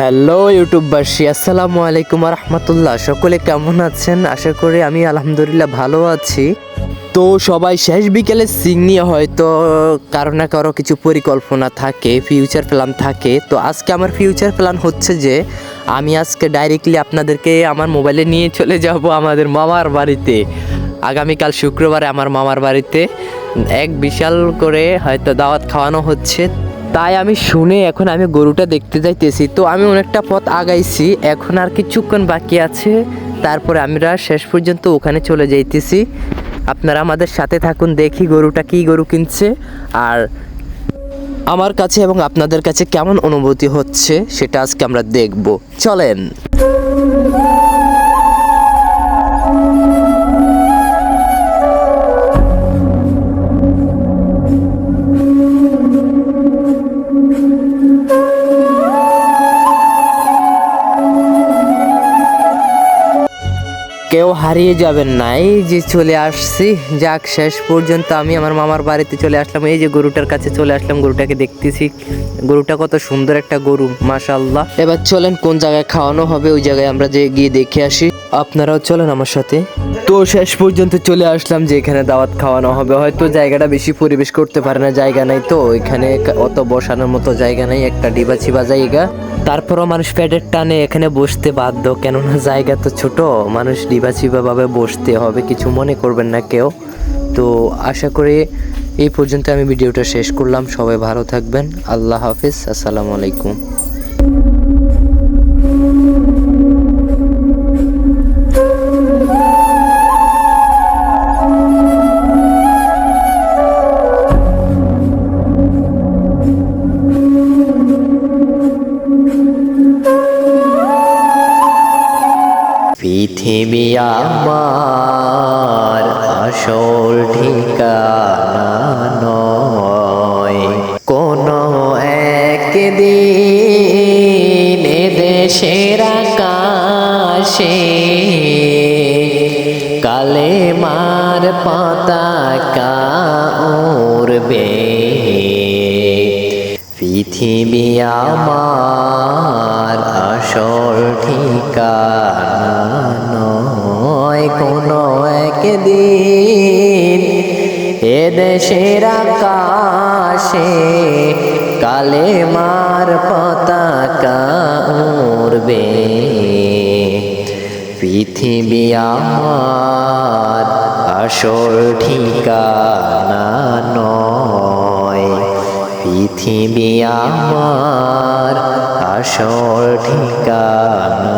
Hello ইউটিউববাসী, আসসালামু আলাইকুম রহমতুল্লাহ। সকলে কেমন আছেন? আশা করি আমি আলহামদুলিল্লাহ ভালো আছি। তো সবাই শেষ বিকেলে সিং নিয়ে হয়তো কারো না কারো কিছু পরিকল্পনা থাকে, ফিউচার প্ল্যান থাকে। তো আজকে আমার ফিউচার প্ল্যান হচ্ছে যে আমি আজকে ডাইরেক্টলি আপনাদেরকে আমার মোবাইলে নিয়ে চলে যাব আমাদের মামার বাড়িতে। আগামীকাল শুক্রবারে আমার মামার বাড়িতে এক বিশাল করে হয়তো দাওয়াত খাওয়ানো হচ্ছে। তাই আমি শুনে এখন আমি গরুটা দেখতে যাইতেছি। তো আমি অনেকটা পথ আগাইছি, এখন আর কিছুক্ষণ বাকি আছে, তারপরে আমরা শেষ পর্যন্ত ওখানে চলে যাইতেছি। আপনারা আমাদের সাথে থাকুন, দেখি গরুটা কী গরু কিনছে আর আমার কাছে এবং আপনাদের কাছে কেমন অনুভূতি হচ্ছে সেটা আজকে আমরা দেখব। চলেন। কেউ হারিয়ে যাবেন না, এই যে চলে আসছি। যাক, শেষ পর্যন্ত আমি আমার মামার বাড়িতে চলে আসলাম। এই যে গরুটার কাছে চলে আসলাম, গরুটাকে দেখতেছি। গরুটা কত সুন্দর একটা গরু, মাশাআল্লাহ। এবার চলেন কোন জায়গায় খাওয়ানো হবে ওই জায়গায় আমরা যে গিয়ে দেখে আসি। আপনারাও চলেন আমার সাথে। তো শেষ পর্যন্ত চলে আসলাম যে এখানে দাওয়াত খাওয়ানো হবে। হয়তো জায়গাটা বেশি পরিবেশ করতে পারে না, জায়গা নাই তো এখানে অত বসানোর মতো জায়গা নাই, একটা ডিবা চিবা জায়গা। তারপরও মানুষ পেটের টানে এখানে বসতে বাধ্য, কেননা জায়গা তো ছোট, মানুষ ডিবা চিবা ভাবে বসতে হবে, কিছু মনে করবেন না কেউ। তো আশা করি এই পর্যন্ত আমি ভিডিওটা শেষ করলাম। সবাই ভালো থাকবেন, আল্লাহ হাফিজ, আসসালামু আলাইকুম। পৃথিবী আমার আসল ঠিকানা নয়, কোনো একদিন দেশের আকাশে কালেমার পতাকা উড়বে। পৃথিবী আমার আসল ঠিকানা নয়, কোনো একদিন এদেশের আকাশে কালেমার পতাকা উড়বে। পৃথিবী আমার আসল ঠিকানা নয়, পৃথিবী আমার আসল ঠিকানা।